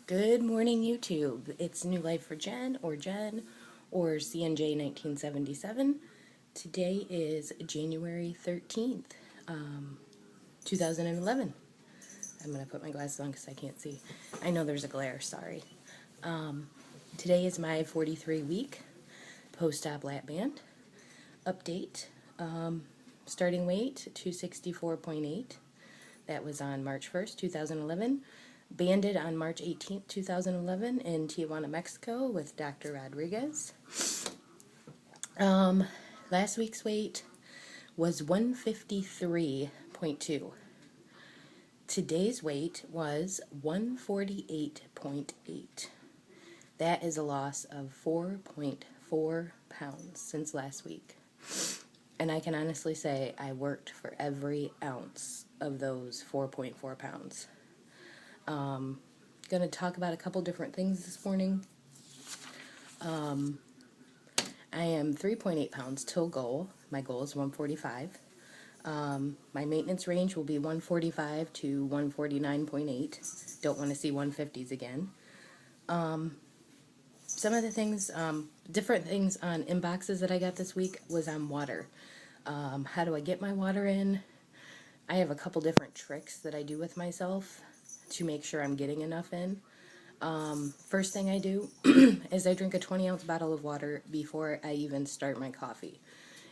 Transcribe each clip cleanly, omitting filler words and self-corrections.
Good morning, YouTube. It's New Life for Jen or CNJ 1977. Today is January 13th, 2011. I'm going to put my glasses on because I can't see. I know there's a glare, sorry. Today is my 43-week post-op Lapband update. Starting weight, 264.8. That was on March 1st, 2011. Banded on March 18th, 2011 in Tijuana, Mexico with Dr. Rodriguez. Last week's weight was 153.2. Today's weight was 148.8. That is a loss of 4.4 pounds since last week. And I can honestly say I worked for every ounce of those 4.4 pounds. Going to talk about a couple different things this morning. I am 3.8 pounds till goal. My goal is 145. My maintenance range will be 145 to 149.8. Don't want to see 150s again. Some of the things, different things on inboxes that I got this week was on water. How do I get my water in? I have a couple different tricks that I do with myself to make sure I'm getting enough in. First thing I do is I drink a 20-ounce bottle of water before I even start my coffee.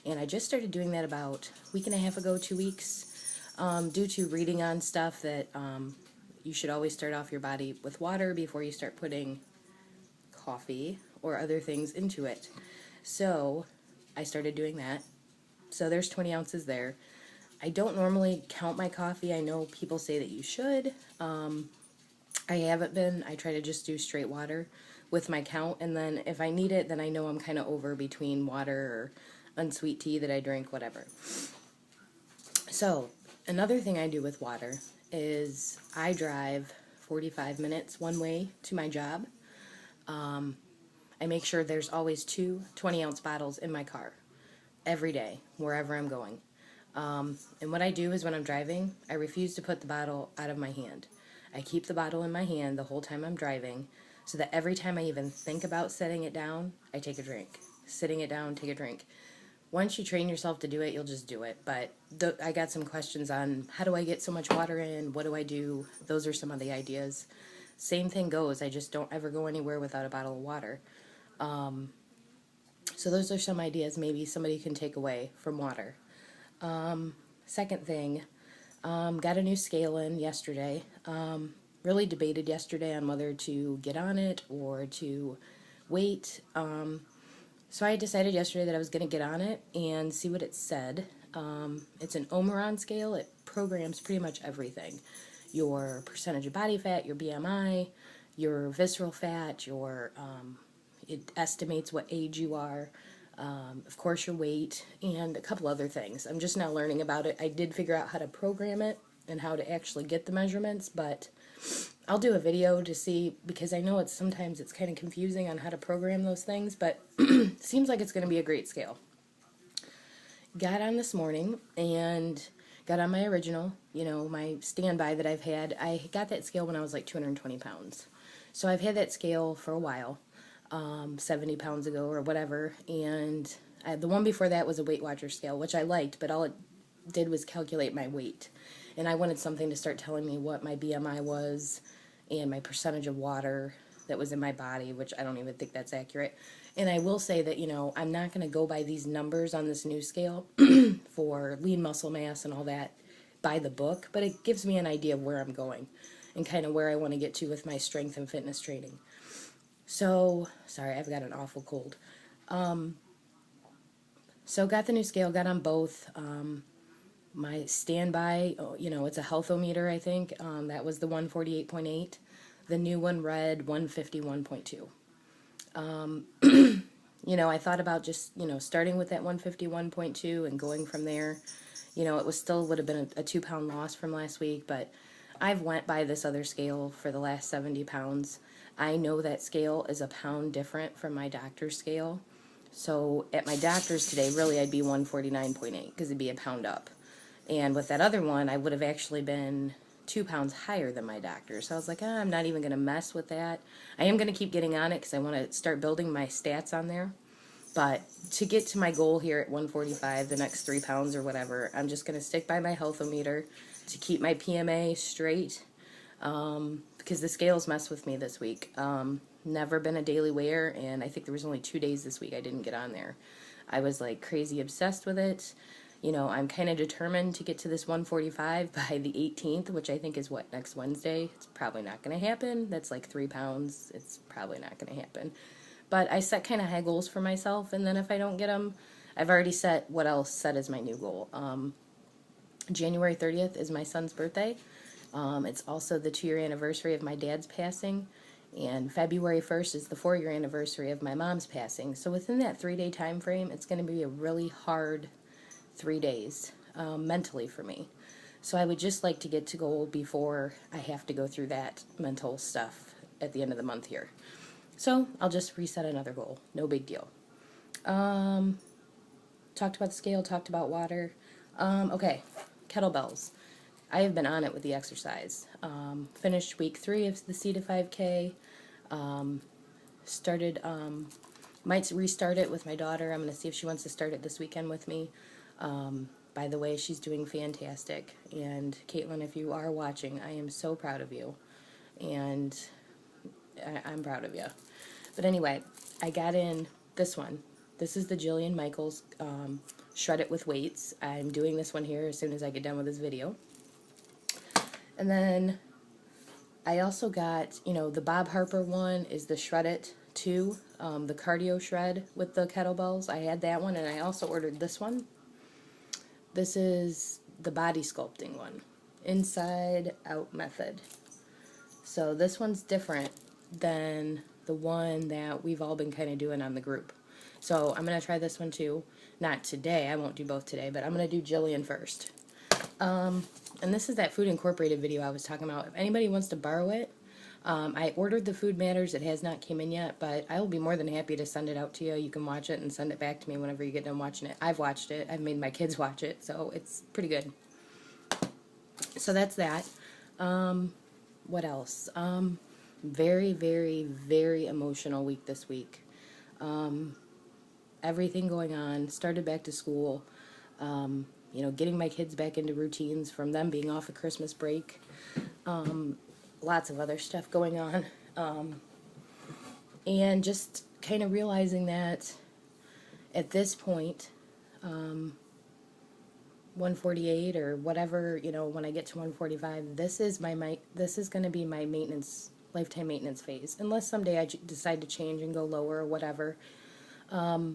And I just started doing that about a week and a half ago, 2 weeks, due to reading on stuff that you should always start off your body with water before you start putting coffee or other things into it. So I started doing that. So there's 20 ounces there. I don't normally count my coffee. I know people say that you should. I haven't been. I try to just do straight water with my count, and then if I need it, then I know I'm kind of over between water or unsweet tea that I drink, whatever. So another thing I do with water is I drive 45 minutes one way to my job. I make sure there's always two 20-ounce bottles in my car every day, wherever I'm going. And what I do is when I'm driving, I refuse to put the bottle out of my hand. I keep the bottle in my hand the whole time I'm driving, so that every time I even think about setting it down, I take a drink. Sitting it down, take a drink. Once you train yourself to do it, you'll just do it. But I got some questions on how do I get so much water in? What do I do? Those are some of the ideas. Same thing goes. I just don't ever go anywhere without a bottle of water. So those are some ideas maybe somebody can take away from water. Second thing, got a new scale in yesterday. Really debated yesterday on whether to get on it or to wait. So I decided yesterday that I was going to get on it and see what it said. It's an Omeron scale. It programs pretty much everything. Your percentage of body fat, your BMI, your visceral fat, it estimates what age you are. Of course your weight, and a couple other things. I'm just now learning about it. I did figure out how to program it and how to actually get the measurements, but I'll do a video to see, because I know sometimes it's kind of confusing on how to program those things, but seems like it's going to be a great scale. Got on this morning and got on my original, my standby that I've had. I got that scale when I was like 220 pounds. So I've had that scale for a while. 70 pounds ago or whatever, and the one before that was a Weight Watcher scale, which I liked, but all it did was calculate my weight, and I wanted something to start telling me what my BMI was and my percentage of water that was in my body, which I don't even think that's accurate. And I will say that, I'm not going to go by these numbers on this new scale for lean muscle mass and all that by the book, but it gives me an idea of where I'm going and kind of where I want to get to with my strength and fitness training. So, sorry, I've got an awful cold. So got the new scale, got on both. My standby, it's a healthometer, I think. That was the 148.8. The new one read 151.2. I thought about just, starting with that 151.2 and going from there. It would have been a 2-pound loss from last week, but I've went by this other scale for the last 70 pounds. I know that scale is a pound different from my doctor's scale. So at my doctor's today, really I'd be 149.8 because it'd be a pound up. And with that other one, I would have actually been 2 pounds higher than my doctor. So I was like, I'm not even going to mess with that. I am going to keep getting on it because I want to start building my stats on there. But to get to my goal here at 145, the next 3 pounds or whatever, I'm just going to stick by my healthometer to keep my PMA straight, because the scales mess with me this week. Never been a daily weigher, and I think there was only 2 days this week I didn't get on there. I was like crazy obsessed with it. You know, I'm kind of determined to get to this 145 by the 18th, which I think is what, next Wednesday? It's probably not going to happen. That's like 3 pounds. It's probably not going to happen. But I set kind of high goals for myself, and then if I don't get them, I've already set what else set as my new goal. January 30th is my son's birthday. It's also the 2-year anniversary of my dad's passing, and February 1st is the 4-year anniversary of my mom's passing. So within that 3-day time frame, it's going to be a really hard 3 days mentally for me. So I would just like to get to goal before I have to go through that mental stuff at the end of the month here. So I'll just reset another goal. No big deal. Talked about the scale, talked about water. Okay, kettlebells. I have been on it with the exercise. Finished week 3 of the C to 5K. Started, might restart it with my daughter. I'm going to see if she wants to start it this weekend with me. By the way, she's doing fantastic. And Caitlin, if you are watching, I am so proud of you. And I'm proud of you. But anyway, I got in this one. This is the Jillian Michaels Shred It With Weights. I'm doing this one here as soon as I get done with this video. And then I also got, you know, the Bob Harper one is the Shred It 2, the cardio shred with the kettlebells. I had that one, and I also ordered this one. This is the body sculpting one, inside out method. So this one's different than the one that we've all been kind of doing on the group. So I'm going to try this one too. Not today, I won't do both today, but I'm going to do Jillian first. And this is that Food Incorporated video I was talking about. If anybody wants to borrow it, I ordered the Food Matters. It has not came in yet, but I will be more than happy to send it out to you. You can watch it and send it back to me whenever you get done watching it. I've watched it. I've made my kids watch it, so it's pretty good. So that's that. What else? Very, very, very emotional week this week. Everything going on. Started back to school. You know, getting my kids back into routines from them being off of Christmas break. Lots of other stuff going on. And just kind of realizing that at this point, 148 or whatever, you know, when I get to 145, this is going to be my maintenance, lifetime maintenance phase, unless someday I decide to change and go lower or whatever. I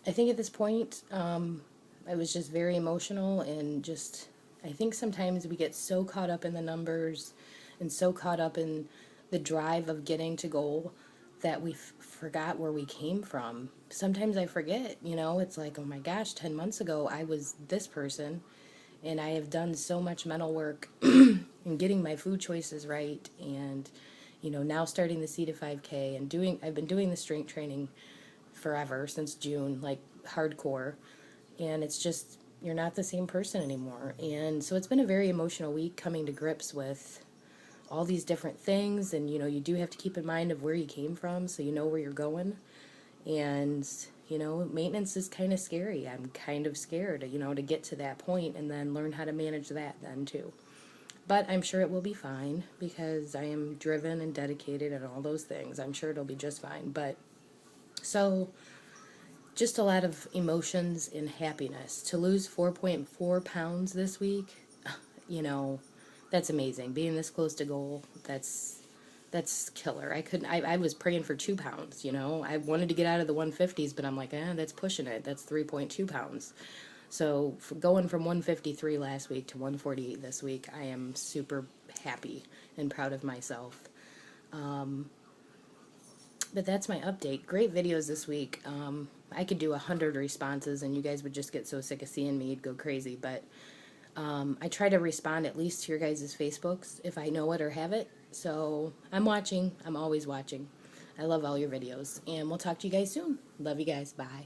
think at this point, I was just very emotional, and just, I think sometimes we get so caught up in the numbers and so caught up in the drive of getting to goal that we forgot where we came from. Sometimes I forget, you know, it's like, oh my gosh, 10 months ago I was this person, and I have done so much mental work in getting my food choices right, and, you know, now starting the C to 5K, and I've been doing the strength training forever, since June, like hardcore, and it's just, you're not the same person anymore. And so it's been a very emotional week coming to grips with all these different things, and you know, you do have to keep in mind of where you came from so you know where you're going. And you know, maintenance is kind of scary. I'm kind of scared, you know, to get to that point and then learn how to manage that then too. But I'm sure it will be fine because I am driven and dedicated and all those things. I'm sure it'll be just fine. But so just a lot of emotions and happiness. To lose 4.4 pounds this week, you know, that's amazing. Being this close to goal, that's killer. I was praying for 2 pounds, you know. I wanted to get out of the 150s, but I'm like, that's pushing it. That's 3.2 pounds. So going from 153 last week to 148 this week, I am super happy and proud of myself. But that's my update. Great videos this week. I could do 100 responses and you guys would just get so sick of seeing me, you'd go crazy. But I try to respond at least to your guys' Facebooks if I know it or have it. So I'm watching. I'm always watching. I love all your videos. And we'll talk to you guys soon. Love you guys. Bye.